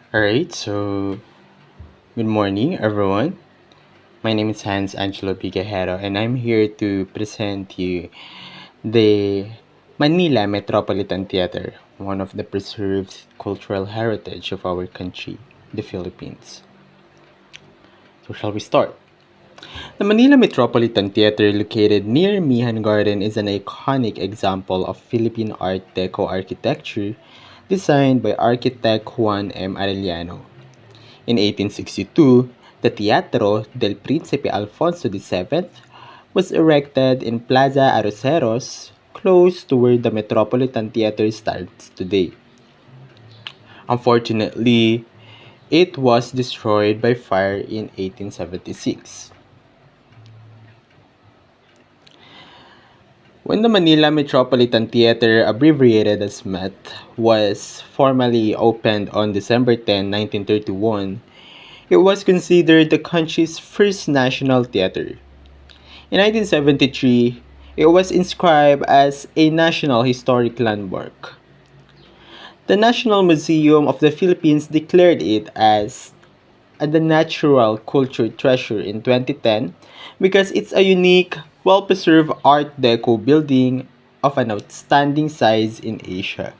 Alright, so good morning, everyone. My name is Hans Angelo Pigajero, and I'm here to present you the Manila Metropolitan Theater, one of the preserved cultural heritage of our country, the Philippines. So, shall we start? The Manila Metropolitan Theater, located near Mihan Garden, is an iconic example of Philippine Art Deco architecture designed by architect Juan M. Arellano. In 1862, the Teatro del Príncipe Alfonso VII was erected in Plaza Arroceros, close to where the Metropolitan Theater stands today. Unfortunately, it was destroyed by fire in 1876. When the Manila Metropolitan Theater, abbreviated as MET, was formally opened on December 10, 1931, it was considered the country's first national theater. In 1973, it was inscribed as a National Historic Landmark. The National Museum of the Philippines declared it as the natural culture treasure in 2010 because it's a unique, well-preserved Art Deco building of an outstanding size in Asia.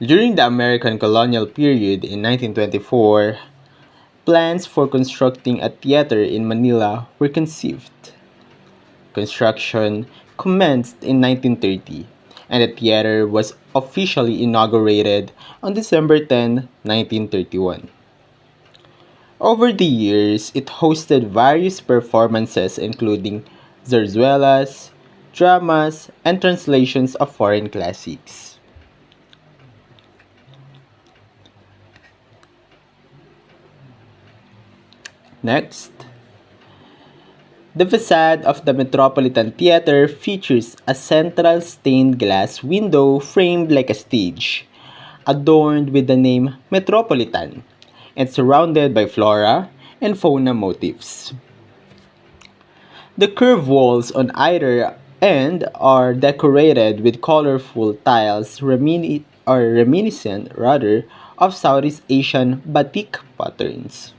During the American colonial period in 1924, plans for constructing a theater in Manila were conceived. Construction commenced in 1930, and the theater was officially inaugurated on December 10, 1931. Over the years, it hosted various performances including zarzuelas, dramas, and translations of foreign classics. Next, the facade of the Metropolitan Theater features a central stained glass window framed like a stage, adorned with the name Metropolitan, and surrounded by flora and fauna motifs. The curved walls on either end are decorated with colorful tiles reminiscent of Southeast Asian batik patterns.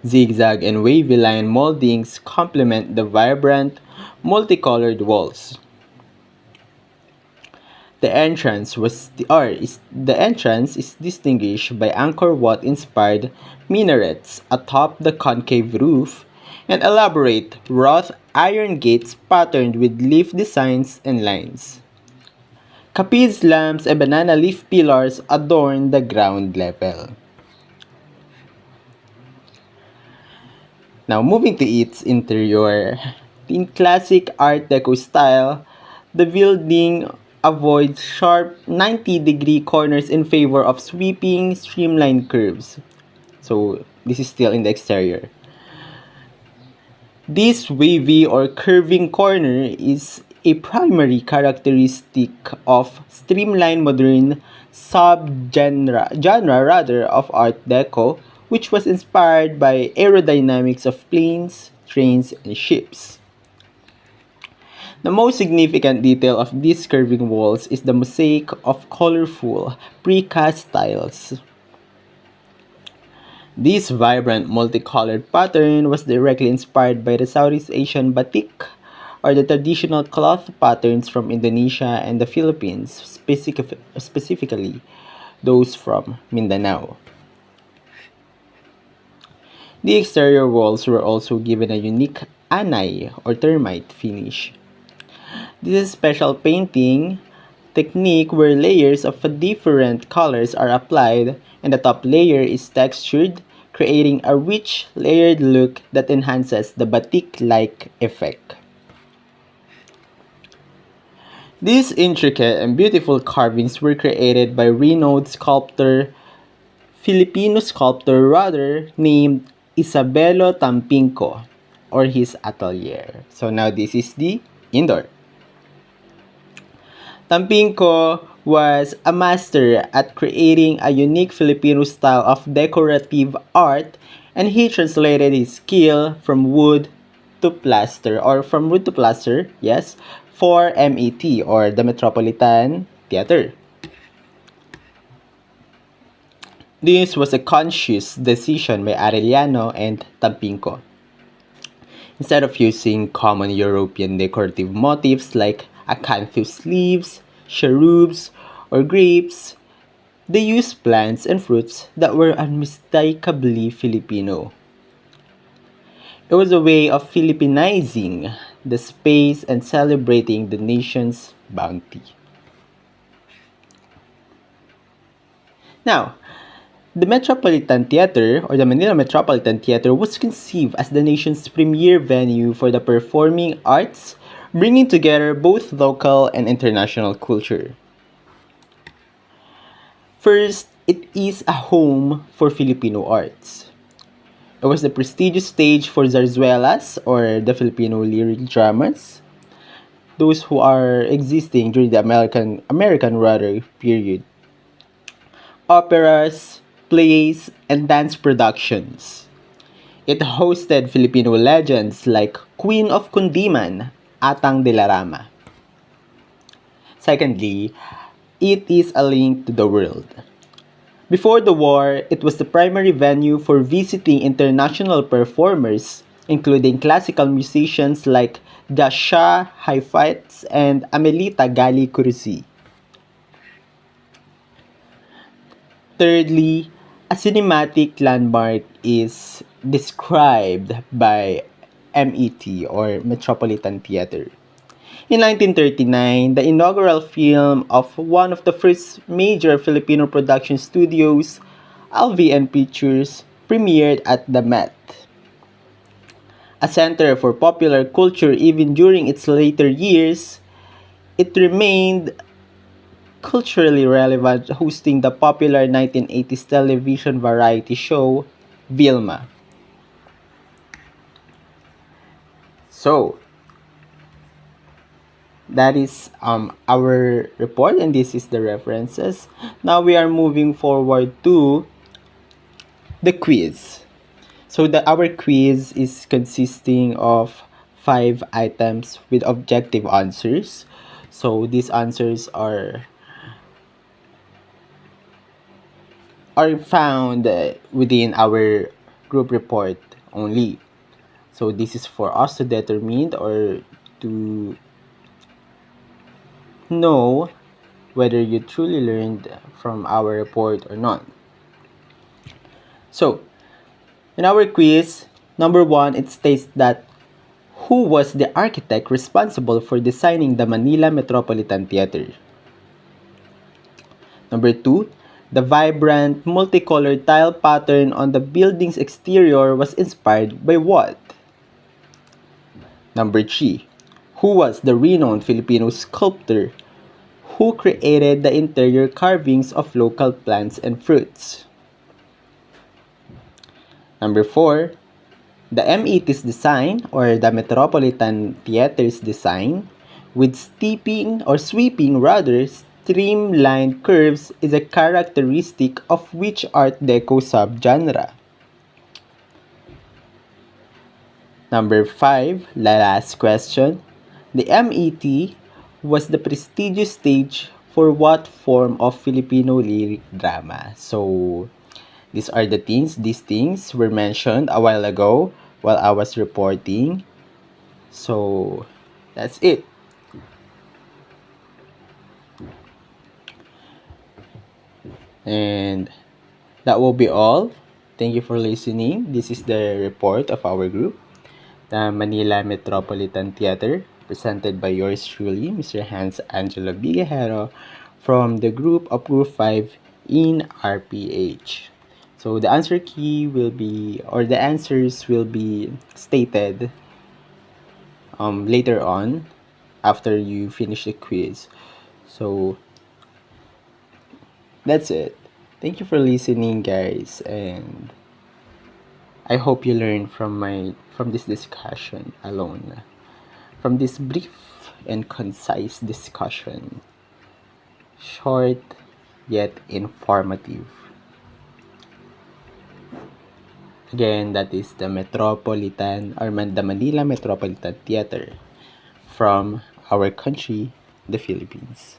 Zigzag and wavy line moldings complement the vibrant, multicolored walls. The entrance is distinguished by Angkor Wat-inspired minarets atop the concave roof and elaborate wrought iron gates patterned with leaf designs and lines. Capiz lamps and banana leaf pillars adorn the ground level. Now, moving to its interior, in classic Art Deco style, the building avoids sharp 90-degree corners in favor of sweeping, streamlined curves. So, this is still in the exterior. This wavy or curving corner is a primary characteristic of streamlined modern genre of Art Deco, which was inspired by aerodynamics of planes, trains, and ships. The most significant detail of these curving walls is the mosaic of colorful precast tiles. This vibrant multicolored pattern was directly inspired by the Southeast Asian batik, or the traditional cloth patterns from Indonesia and the Philippines, specifically those from Mindanao. The exterior walls were also given a unique anay or termite finish. This is special painting technique where layers of different colors are applied and the top layer is textured, creating a rich layered look that enhances the batik-like effect. These intricate and beautiful carvings were created by renowned Filipino sculptor rather, named Isabelo Tampinco, or his atelier. So now this is the indoor. Tampinco was a master at creating a unique Filipino style of decorative art, and he translated his skill from wood to plaster, yes, for MET, or the Metropolitan Theater. This was a conscious decision by Arellano and Tampinco. Instead of using common European decorative motifs like acanthus leaves, cherubs, or grapes, they used plants and fruits that were unmistakably Filipino. It was a way of Filipinizing the space and celebrating the nation's bounty. Now, the Metropolitan Theater, or the Manila Metropolitan Theater, was conceived as the nation's premier venue for the performing arts, bringing together both local and international culture. First, it is a home for Filipino arts. It was the prestigious stage for zarzuelas, or the Filipino lyric dramas, those who are existing during the American rather period. Operas, plays, and dance productions. It hosted Filipino legends like Queen of Kundiman, Atang de la Rama. Secondly, it is a link to the world. Before the war, it was the primary venue for visiting international performers, including classical musicians like Dasha Haifetz and Amelita Gali Kursi. Thirdly, a cinematic landmark is described by MET, or Metropolitan Theater. In 1939, the inaugural film of one of the first major Filipino production studios, LVN Pictures, premiered at the Met. A center for popular culture even during its later years, it remained culturally relevant, hosting the popular 1980s television variety show, Vilma. So, that is our report, and this is the references. Now we are moving forward to the quiz. So our quiz is consisting of 5 items with objective answers. So these answers are found within our group report only. So this is for us to determine or to know whether you truly learned from our report or not. So, in our quiz, number 1, it states that who was the architect responsible for designing the Manila Metropolitan Theater? Number 2, the vibrant, multicolored tile pattern on the building's exterior was inspired by what? Number 3, who was the renowned Filipino sculptor who created the interior carvings of local plants and fruits? Number 4, the MET's design, or the Metropolitan Theater's design, with sweeping streamlined curves is a characteristic of which Art Deco subgenre? Number 5, the last question. The MET was the prestigious stage for what form of Filipino lyric drama? So, these things were mentioned a while ago while I was reporting. So, that's it. And that will be all. Thank you for listening. This is the report of our group, the Manila Metropolitan Theater, presented by yours truly, Mr. Hans Angelo Bigajero, from the group of Group 5 in RPH. So the answer key will be, or the answers will be stated later on after you finish the quiz. So that's it. Thank you for listening, guys, and I hope you learned from this discussion alone. From this brief and concise discussion. Short yet informative. Again, that is the the Manila Metropolitan Theater from our country, the Philippines.